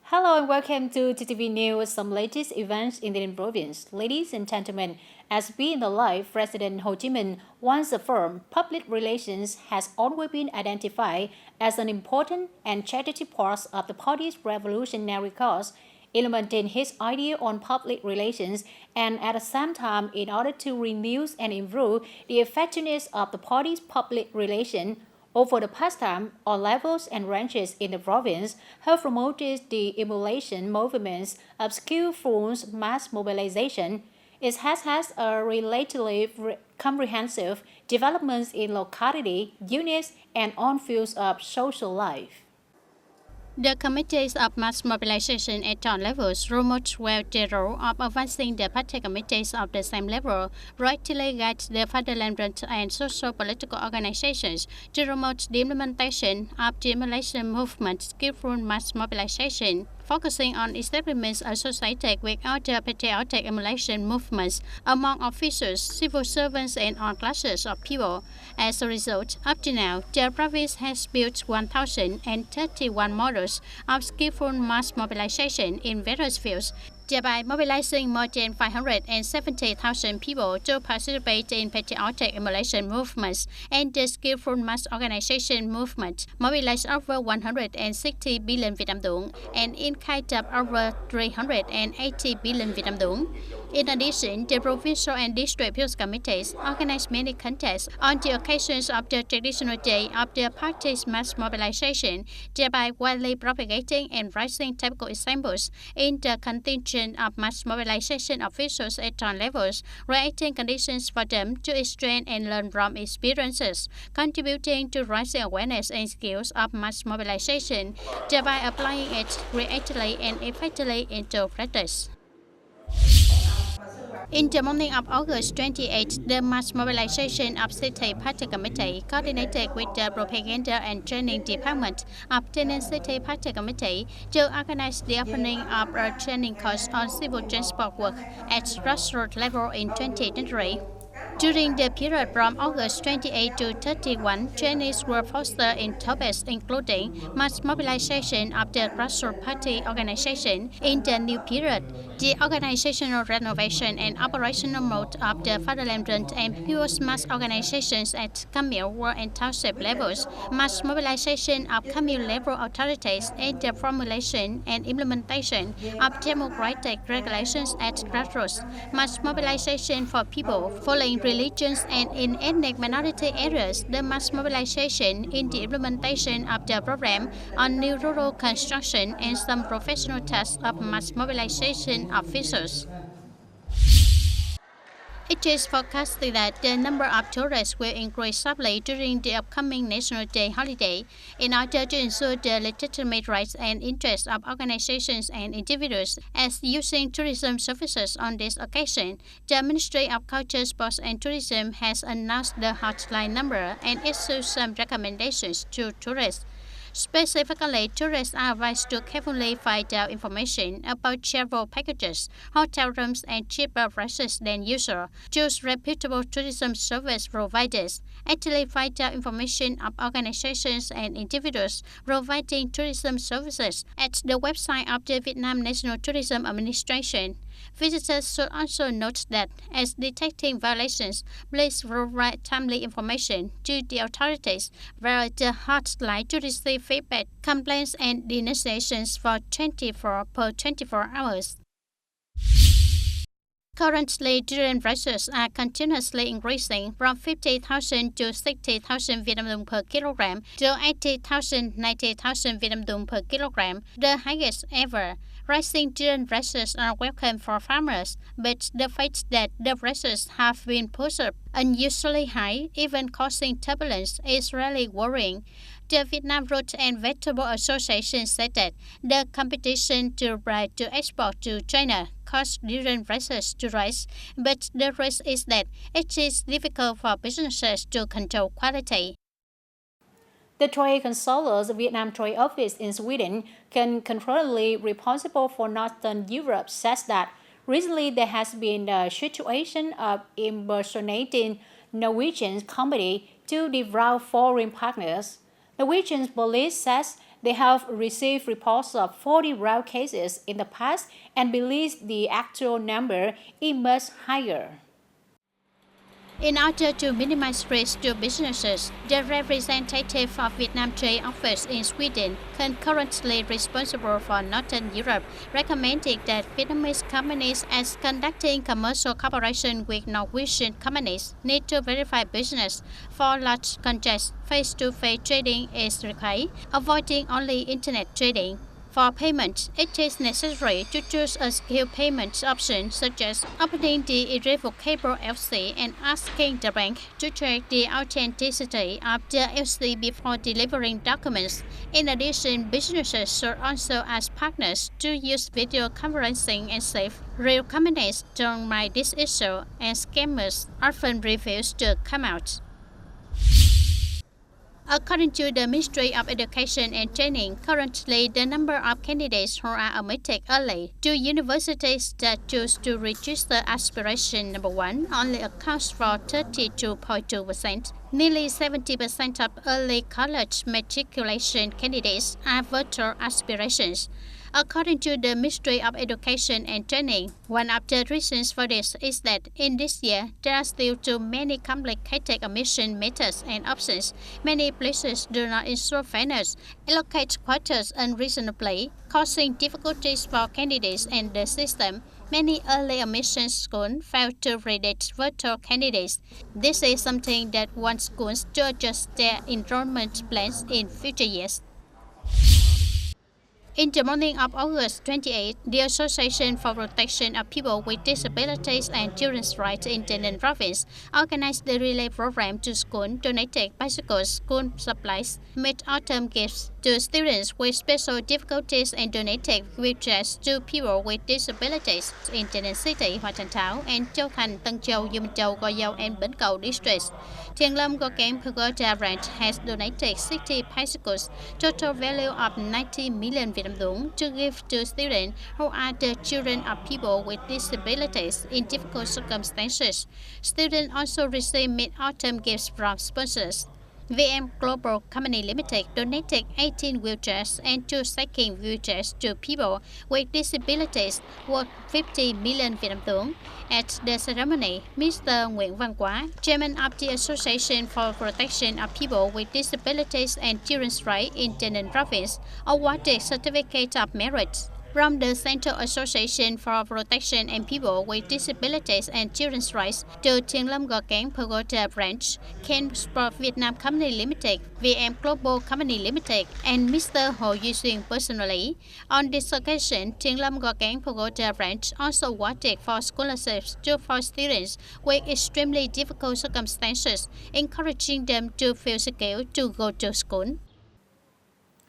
Hello and welcome to TTV News, some latest events in the province. Ladies and gentlemen, as being alive, President Ho Chi Minh once affirmed public relations has always been identified as an important and strategic part of the party's revolutionary cause, implementing his idea on public relations and at the same time in order to renew and improve the effectiveness of the party's public relations. Over the past time, all levels and ranges in the province have promoted the emulation movements of skillful mass mobilization. It has had a relatively comprehensive developments in locality, units, and on fields of social life. The committees of mass mobilization at all levels promote well the role of advancing the party committees of the same level, rightly guide the fatherland and social-political organizations to promote the implementation of the emulation movement, skillful mass mobilization, focusing on establishments associated with other patriotic emulation movements among officials, civil servants, and all classes of people. As a result, up to now, the province has built 1,031 models of skillful mass mobilization in various fields, thereby mobilizing more than 570,000 people to participate in patriotic emulation movements, and the skillful mass organization movement mobilized over 160 billion Vietnam dong and in kind of over 380 billion Vietnam dong. In addition, the provincial and district youth committees organized many contests on the occasions of the traditional day of the party's mass mobilization, thereby widely propagating and raising typical examples in the contingent of mass mobilization officials at all levels, creating conditions for them to exchange and learn from experiences, contributing to raising awareness and skills of mass mobilization, thereby applying it creatively and effectively into practice. In the morning of August 28, the mass mobilization of City Party Committee, coordinated with the Propaganda and Training Department of TayNinhTV Party Committee, to organize the opening of a training course on civil transport work at grassroots level in 2023. During the period from August 28 to 31, trainees were fostered in topics including mass mobilization of the grassroots party organization in the new period, the organizational renovation and operational mode of the fatherland and people's mass organizations at commune and township levels, mass mobilization of commune level authorities, and the formulation and implementation of democratic regulations at grassroots, mass mobilization for people following religions and in ethnic minority areas, the mass mobilization in the implementation of the program on new rural construction, and some professional tasks of mass mobilization officers. It is forecasted that the number of tourists will increase sharply during the upcoming National Day holiday. In order to ensure the legitimate rights and interests of organizations and individuals as using tourism services on this occasion, the Ministry of Culture, Sports and Tourism has announced the hotline number and issued some recommendations to tourists. Specifically, tourists are advised to carefully find out information about travel packages, hotel rooms, and cheaper prices than usual. Choose reputable tourism service providers. Actively find out information of organizations and individuals providing tourism services at the website of the Vietnam National Tourism Administration. Visitors should also note that, as detecting violations, please provide timely information to the authorities via the hotline to receive feedback, complaints, and denunciations for 24 per 24 hours. Currently, durian prices are continuously increasing from 50,000 to 60,000 Vietnam dong per kilogram to 80,000, 90,000 Vietnam dong per kilogram, the highest ever. Rising durian prices are welcome for farmers, but the fact that the prices have been pushed up unusually high, even causing turbulence, is really worrying. The Vietnam Fruit and Vegetable Association said that the competition to buy to export to China caused durian prices to rise, but the risk is that it is difficult for businesses to control quality. The Trade Consul's Vietnam Trade Office in Sweden, concurrently responsible for Northern Europe, says that recently there has been a situation of impersonating Norwegian company to defraud foreign partners. Norwegian police says They have received reports of 40 rare cases in the past and believe the actual number is much higher. In order to minimize risk to businesses, the representative of Vietnam Trade Office in Sweden, concurrently responsible for Northern Europe, recommended that Vietnamese companies as conducting commercial cooperation with Norwegian companies need to verify business. For large contracts, face-to-face trading is required, avoiding only internet trading. For payment, it is necessary to choose a secure payment option such as opening the irrevocable LC and asking the bank to check the authenticity of the LC before delivering documents. In addition, businesses should also ask partners to use video conferencing and safe. Real companies don't mind this issue, and scammers often refuse to come out. According to the Ministry of Education and Training, currently the number of candidates who are admitted early to universities that choose to register aspiration number 1 only accounts for 32.2%. Nearly 70% of early college matriculation candidates are virtual aspirations. According to the Ministry of Education and Training, one of the reasons for this is that in this year, there are still too many complicated admission methods and options. Many places do not ensure fairness, allocate quotas unreasonably, causing difficulties for candidates and the system. Many early admission schools fail to redact virtual candidates. This is something that wants schools to adjust their enrollment plans in future years. In the morning of August 28, the Association for Protection of People with Disabilities and Children's Rights in Tây Ninh Province organized the relay program to schools, donated bicycles, school supplies, made autumn gifts to students with special difficulties, and donated wheelchairs to people with disabilities in Tây Ninh City, Hoa Thành Tháo, and Châu Thành, Tân Châu, Dương Minh Châu, Gò Dầu, and Bến Cầu districts. Thiền Lâm Gò Kém Pagoda Ranch has donated 60 bicycles, total value of 90 million Vietnam dong, to give to students who are the children of people with disabilities in difficult circumstances. Students also receive mid-autumn gifts from sponsors. VM Global Company Limited donated 18 wheelchairs and 2 cycling wheelchairs to people with disabilities worth 50 million Vietnam dong. At the ceremony, Mr. Nguyễn Văn Quá, Chairman of the Association for Protection of People with Disabilities and Children's Rights in Tây Ninh Province, awarded Certificate of Merit from the Central Association for Protection and People with Disabilities and Children's Rights to Thiền Lâm Gò Kém Pagoda Branch, Ken Sport Vietnam Company Limited, VM Global Company Limited, and Mr. Hồ Duy Xuyên personally. On this occasion, Thiền Lâm Gò Kém Pagoda Branch also awarded for scholarships to 4 students with extremely difficult circumstances, encouraging them to feel secure to go to school.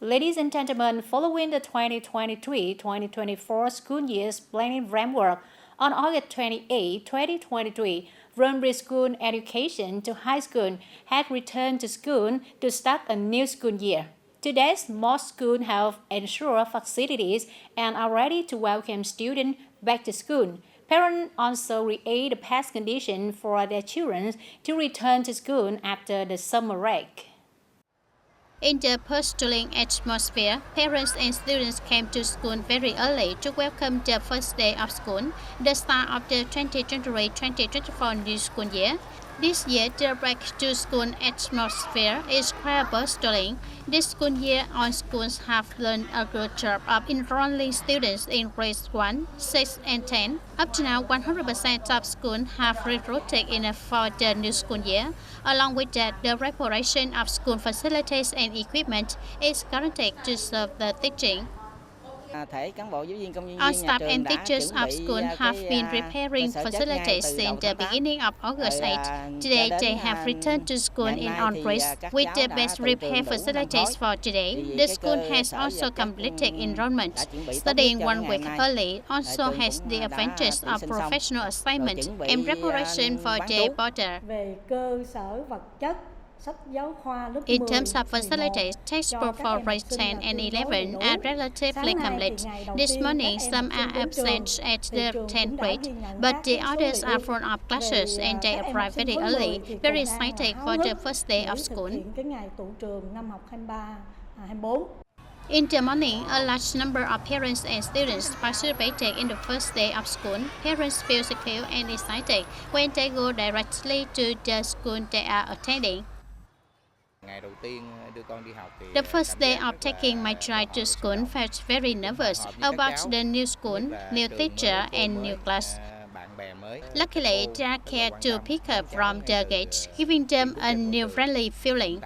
Ladies and gentlemen, following the 2023-2024 school year's planning framework, on August 28, 2023, primary school education to high school had returned to school to start a new school year. Today, most schools have ensured facilities and are ready to welcome students back to school. Parents also create the best conditions for their children to return to school after the summer break. In the post-schooling atmosphere, parents and students came to school very early to welcome the first day of school, the start of the 2023-2024 new school year. This year, the back-to-school atmosphere is quite bustling. This school year, all schools have learned a good job of enrolling students in grades 1, 6, and 10. Up to now, 100% of schools have recruited enough for the new school year. Along with that, the preparation of school facilities and equipment is guaranteed to serve the teaching. All staff and teachers of school have been preparing facilities since the beginning of August 8. Today, they have returned to school in on risk with the best prepared facilities for today. The school has also completed enrollment. Studying 1 week early also has the advantage of professional assignment and preparation for the border. In terms of facilities, textbooks for grades 10 and 11 are relatively complete. This morning, some are absent at the 10th grade, but the others are full of classes and they arrive very early, very excited for the first day of school. In the morning, a large number of parents and students participated in the first day of school. Parents feel secure and excited when they go directly to the school they are attending. The first day of taking my child to school felt very nervous about the new school, new teacher, and new class. Luckily, they are cared to pick up from the gate, giving them a new friendly feeling.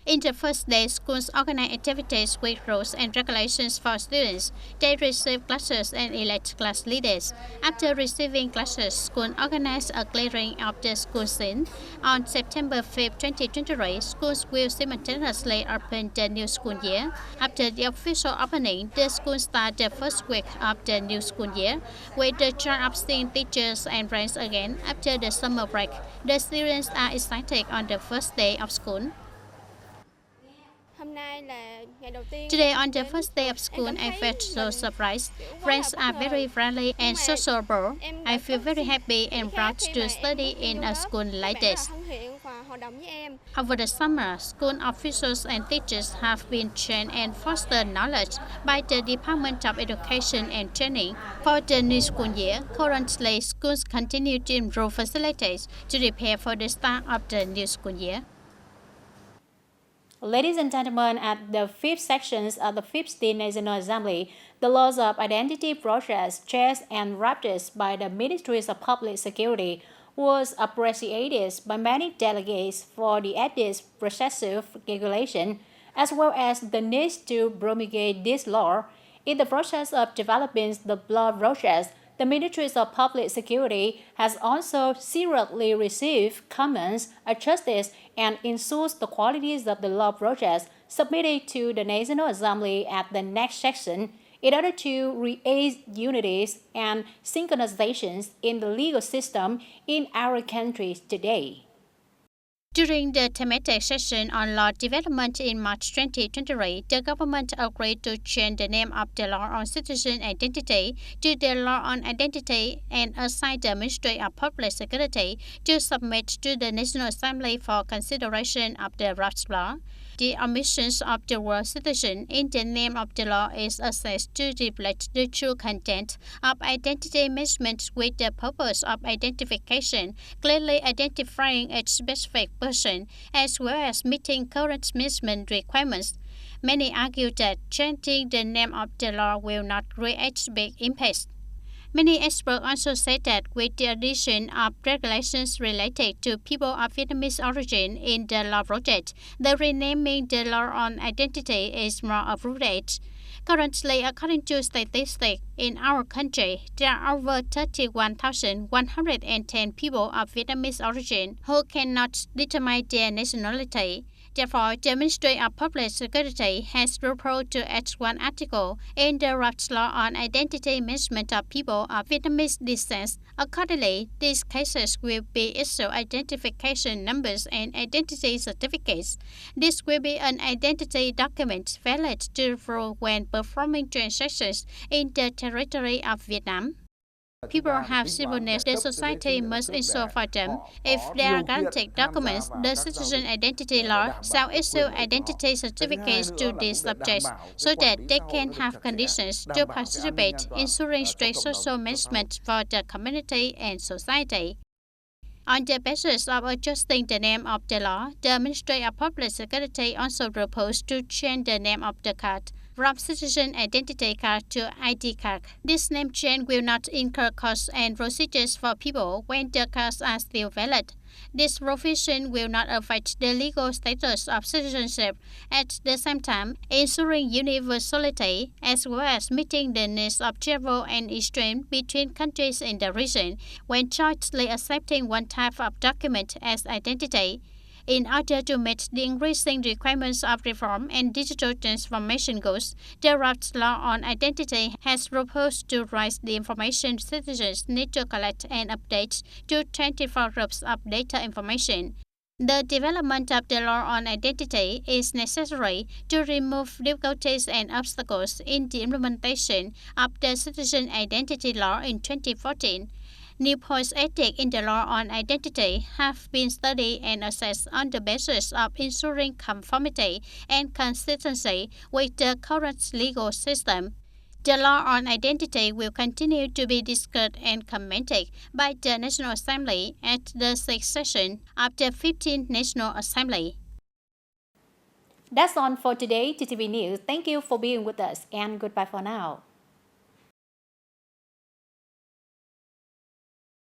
In the first day, schools organize activities with rules and regulations for students. They receive classes and elect class leaders. After receiving classes, schools organize a clearing of the school scene. On September 5, 2023, schools will simultaneously open the new school year. After the official opening, the school starts the first week of the new school year, with the chance of seeing teachers and friends again after the summer break. The students are excited on the first day of school. Today, on the first day of school, I felt so surprised. Friends are very friendly and sociable. I feel very happy and proud to study in a school like this. Over the summer, school officials and teachers have been trained and fostered knowledge by the Department of Education and Training. For the new school year, currently, schools continue to improve facilities to prepare for the start of the new school year. Ladies and gentlemen, at the fifth sections of the 15th National Assembly, the laws of identity process, checks and raptors by the Ministries of Public Security was appreciated by many delegates for the added processive regulation, as well as the need to promulgate this law. In the process of developing the law process, the Ministries of Public Security has also seriously received comments, adjusted, and ensured the qualities of the law process submitted to the National Assembly at the next section in order to create unities and synchronizations in the legal system in our country today. During the thematic session on law development in March 2023, the government agreed to change the name of the law on citizen identity to the law on identity and assign the Ministry of Public Security to submit to the National Assembly for consideration of the draft law. The omissions of the word citizen in the name of the law is assessed to reflect the true content of identity management with the purpose of identification, clearly identifying a specific person, as well as meeting current management requirements. Many argue that changing the name of the law will not create big impacts. Many experts also say that with the addition of regulations related to people of Vietnamese origin in the law project, the renaming the law on identity is more appropriate. Currently, according to statistics in our country, there are over 31,110 people of Vietnamese origin who cannot determine their nationality. Therefore, the Ministry of Public Security has proposed to add one article in the draft law on identity management of people of Vietnamese descent. Accordingly, these cases will be issued identification numbers and identity certificates. This will be an identity document valid to prove when performing transactions in the territory of Vietnam. People have civil needs the society must ensure for them. If they are granted documents, the citizen identity law shall issue identity certificates to these subjects so that they can have conditions to participate, ensuring strict social management for the community and society. On the basis of adjusting the name of the law, the Ministry of Public Security also proposed to change the name of the card from citizen identity card to ID card. This name change will not incur costs and procedures for people when the cards are still valid. This provision will not affect the legal status of citizenship, at the same time ensuring universality as well as meeting the needs of travel and exchange between countries in the region when jointly accepting one type of document as identity. In order to meet the increasing requirements of reform and digital transformation goals, the draft law on identity has proposed to raise the information citizens need to collect and update to 24 groups of data information. The development of the law on identity is necessary to remove difficulties and obstacles in the implementation of the citizen identity law in 2014. New points ethics in the law on identity have been studied and assessed on the basis of ensuring conformity and consistency with the current legal system. The law on identity will continue to be discussed and commented by the National Assembly at the sixth session of the 15th National Assembly. That's all for today, TTV News. Thank you for being with us, and goodbye for now.